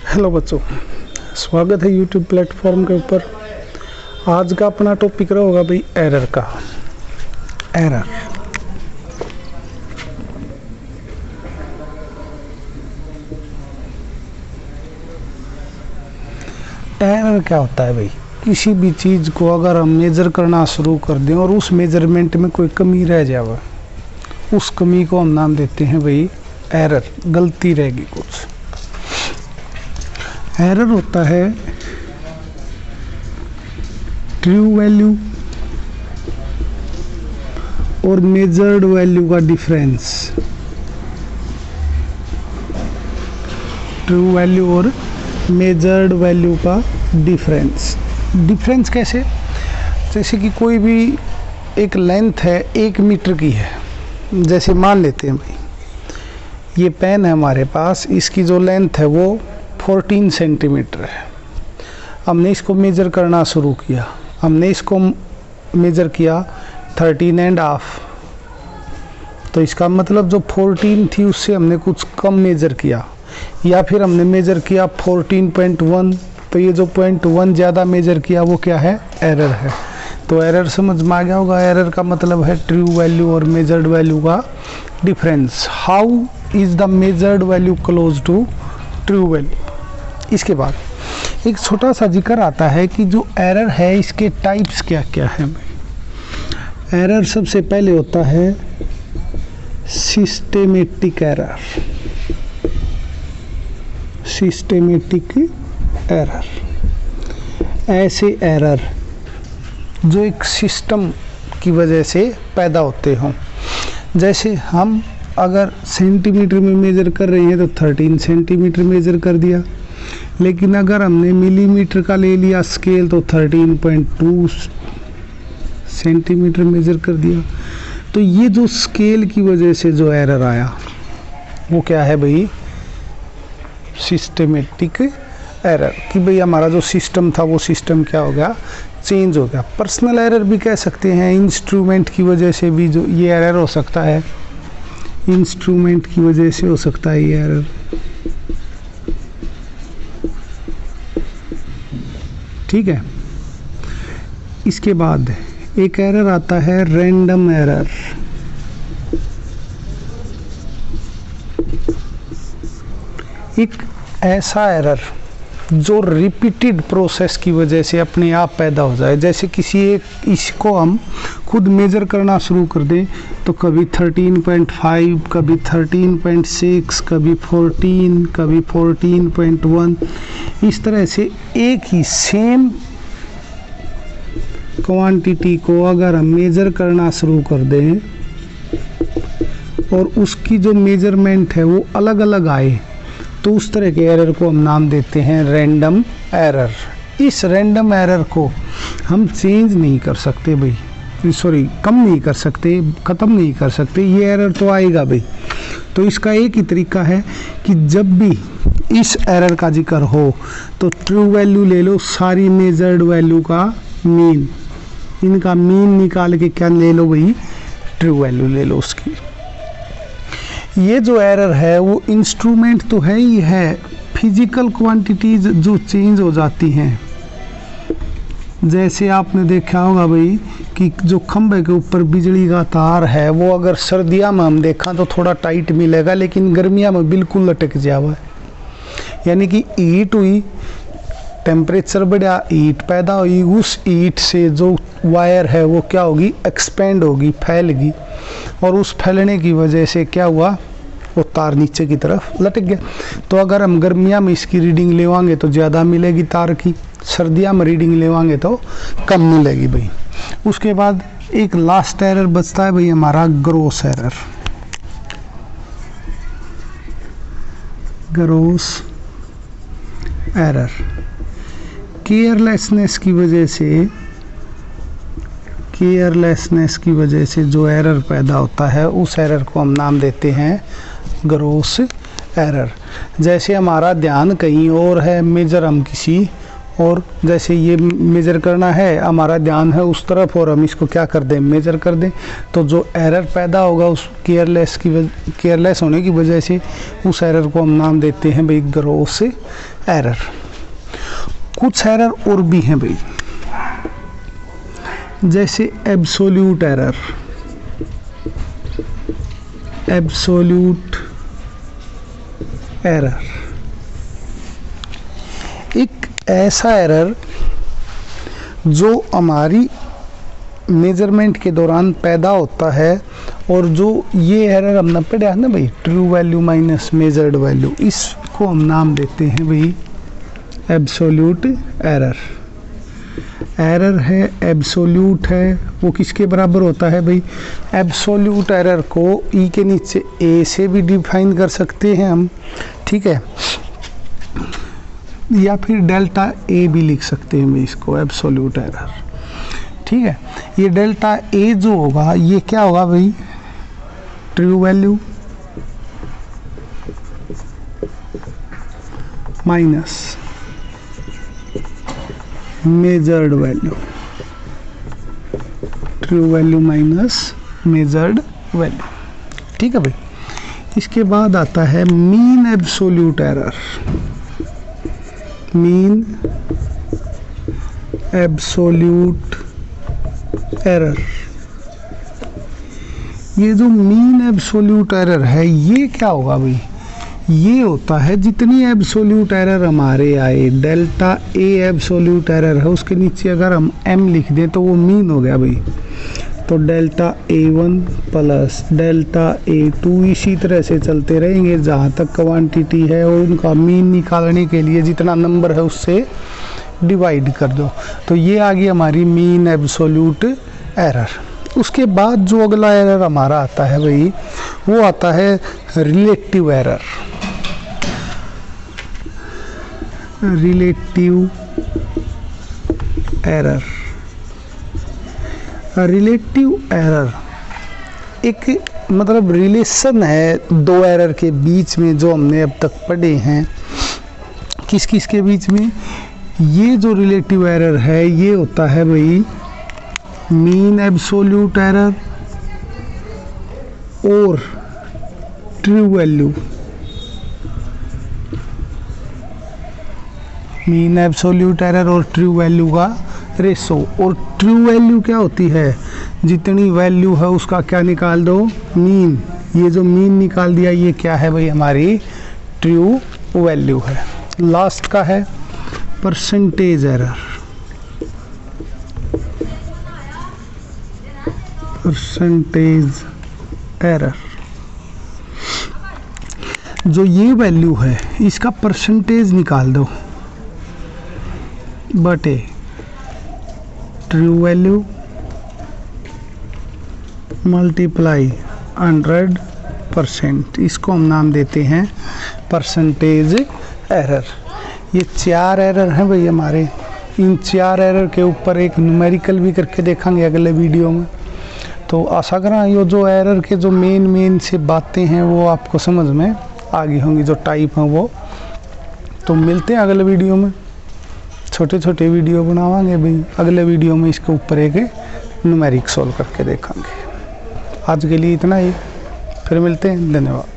Hello बच्चों, स्वागत है यूट्यूब प्लेटफॉर्म के ऊपर। आज का अपना टॉपिक रहेगा भाई एरर का। एरर क्या होता है भाई? किसी भी चीज़ को अगर हम मेजर करना शुरू कर दें और उस मेजरमेंट में कोई कमी रह जाए, उस कमी को हम नाम देते हैं भाई एरर। गलती रहेगी कुछ। एरर होता है ट्रू वैल्यू और मेजर्ड वैल्यू का डिफरेंस। ट्रू वैल्यू और मेजर्ड वैल्यू का डिफरेंस। डिफरेंस कैसे? जैसे कि कोई भी एक लेंथ है 1 मीटर की है। जैसे मान लेते हैं भाई ये पेन है हमारे पास, इसकी जो लेंथ है वो 14 सेंटीमीटर है। हमने इसको मेजर करना शुरू किया। हमने इसको मेजर किया 13.5। तो इसका मतलब जो 14 थी उससे हमने कुछ कम मेजर किया, या फिर हमने मेजर किया 14.1। तो ये जो 0.1 ज़्यादा मेजर किया वो क्या है? एरर है। तो एरर समझ में आ गया होगा। एरर का मतलब है ट्रू वैल्यू और मेजर्ड वैल्यू का difference. How is the measured value close to true value. इसके बाद एक छोटा सा जिक्र आता है कि जो एरर है इसके टाइप्स क्या क्या हैं। एरर सबसे पहले होता है सिस्टेमेटिक एरर। सिस्टेमेटिक एरर ऐसे एरर जो एक सिस्टम की वजह से पैदा होते हों। जैसे हम अगर सेंटीमीटर में मेज़र कर रहे हैं तो 13 सेंटीमीटर मेज़र कर दिया, लेकिन अगर हमने मिलीमीटर का ले लिया स्केल तो 13.2 सेंटीमीटर मेज़र कर दिया। तो ये जो स्केल की वजह से जो एरर आया वो क्या है भाई? Systematic error. कि भाई हमारा जो सिस्टम था वो सिस्टम क्या हो गया? चेंज हो गया। पर्सनल एरर भी कह सकते हैं। इंस्ट्रूमेंट की वजह से भी जो ये एरर हो सकता है, इंस्ट्रूमेंट की वजह से हो सकता है ये एरर। ठीक है। इसके बाद एक एरर आता है रैंडम एरर। एक ऐसा एरर जो रिपीटेड प्रोसेस की वजह से अपने आप पैदा हो जाए। जैसे किसी एक इसको हम खुद मेजर करना शुरू कर दें तो कभी 13.5, कभी 13.6, कभी 14, कभी 14.1। इस तरह से एक ही सेम क्वांटिटी को अगर हम मेजर करना शुरू कर दें और उसकी जो मेजरमेंट है वो अलग अलग आए, तो उस तरह के एरर को हम नाम देते हैं रैंडम एरर। इस रैंडम एरर को हम चेंज नहीं कर सकते भाई, कम नहीं कर सकते, ख़त्म नहीं कर सकते। ये एरर तो आएगा भाई। तो इसका एक ही तरीका है कि जब भी इस एरर का जिक्र हो तो ट्रू वैल्यू ले लो, सारी मेजर्ड वैल्यू का मीन, इनका मीन निकाल के क्या ले लो भाई? ट्रू वैल्यू ले लो उसकी। ये जो एरर है वो इंस्ट्रूमेंट तो है ही है, फिजिकल क्वांटिटीज जो चेंज हो जाती हैं। जैसे आपने देखा होगा भाई कि जो खंभे के ऊपर बिजली का तार है वो अगर सर्दियाँ में हम देखा तो थोड़ा टाइट मिलेगा, लेकिन गर्मियाँ में बिल्कुल लटक जावा है। यानी कि हीट हुई, टेम्परेचर बढ़ा, हीट पैदा हुई, उस हीट से जो वायर है वो क्या होगी? एक्सपेंड होगी, फैलेगी, और उस फैलने की वजह से क्या हुआ? वो तार नीचे की तरफ लटक गया। तो अगर हम गर्मियाँ में इसकी रीडिंग लेवाएंगे तो ज़्यादा मिलेगी तार की, सर्दियाँ में रीडिंग लेवाएंगे तो कम मिलेगी भाई। उसके बाद एक लास्ट एरर बचता है भाई हमारा gross error. Gross error carelessness की वजह से जो एरर पैदा होता है उस एरर को हम नाम देते हैं ग्रॉस एरर। जैसे हमारा ध्यान कहीं और है, मेजर हम किसी और जैसे ये मेज़र करना है, हमारा ध्यान है उस तरफ और हम इसको क्या कर दें, मेज़र कर दें, तो जो एरर पैदा होगा उस केयरलेस होने की वजह से उस एरर को हम नाम देते हैं भाई ग्रॉस एरर। कुछ एरर और भी हैं भाई, जैसे एब्सोल्यूट एरर। एब्सोल्यूट एरर एक ऐसा एरर जो हमारी मेजरमेंट के दौरान पैदा होता है, और जो ये एरर हमने पढ़ा है ना भाई, true value minus measured value, इसको हम नाम देते हैं भाई एब्सोल्यूट एरर। एरर है एब्सोल्यूट है, वो किसके बराबर होता है भाई, एब्सोल्यूट एरर को ई के नीचे ए से भी डिफाइन कर सकते हैं हम, ठीक है, या फिर डेल्टा ए भी लिख सकते हैं इसको, एब्सोल्यूट एरर, ठीक है। ये डेल्टा ए जो होगा ये क्या होगा भाई, true value minus measured value, true value minus measured value, ठीक है भाई। इसके बाद आता है mean absolute error. Mean absolute error, ये जो मीन एब्सोल्यूट एरर है ये क्या होगा भाई, ये होता है जितनी एब्सोल्यूट एरर हमारे आए, डेल्टा ए एब्सोल्यूट एरर है, उसके नीचे अगर हम एम लिख दें तो वो मीन हो गया भाई, तो delta A1 plus delta A2 इसी तरह से चलते रहेंगे जहाँ तक क्वांटिटी है, और उनका मीन निकालने के लिए जितना नंबर है उससे डिवाइड कर दो, तो ये आ गई हमारी मीन एब्सोल्यूट एरर। उसके बाद जो अगला एरर हमारा आता है भाई, वो आता है relative error. Relative error, relative error एक मतलब रिलेशन है दो एरर के बीच में, जो हमने अब तक पढ़े हैं। किस किस के बीच में, ये जो रिलेटिव एरर है ये होता है भाई मीन एब्सोल्यूट एरर और true value. Mean absolute error और ट्रू वैल्यू का रेशो, और ट्रू वैल्यू क्या होती है, जितनी वैल्यू है उसका क्या निकाल दो, मीन। ये जो मीन निकाल दिया ये क्या है भाई, हमारी ट्रू वैल्यू है। लास्ट का है परसेंटेज एरर। परसेंटेज एरर, जो ये वैल्यू है इसका परसेंटेज निकाल दो बटे ट्रू वैल्यू मल्टीप्लाई 100%, इसको हम नाम देते हैं परसेंटेज एरर। ये चार एरर हैं भाई हमारे, इन चार एरर के ऊपर एक न्यूमेरिकल भी करके देखेंगे अगले वीडियो में। तो आशा करा ये जो एरर के जो मेन से बातें हैं वो आपको समझ में आ गई होंगी, जो टाइप हैं वो। तो मिलते हैं अगले वीडियो में, छोटे छोटे वीडियो बनावांगे भाई अगले वीडियो में, इसके ऊपर एक न्यूमेरिक सॉल्व करके देखेंगे। आज के लिए इतना ही, फिर मिलते हैं, धन्यवाद।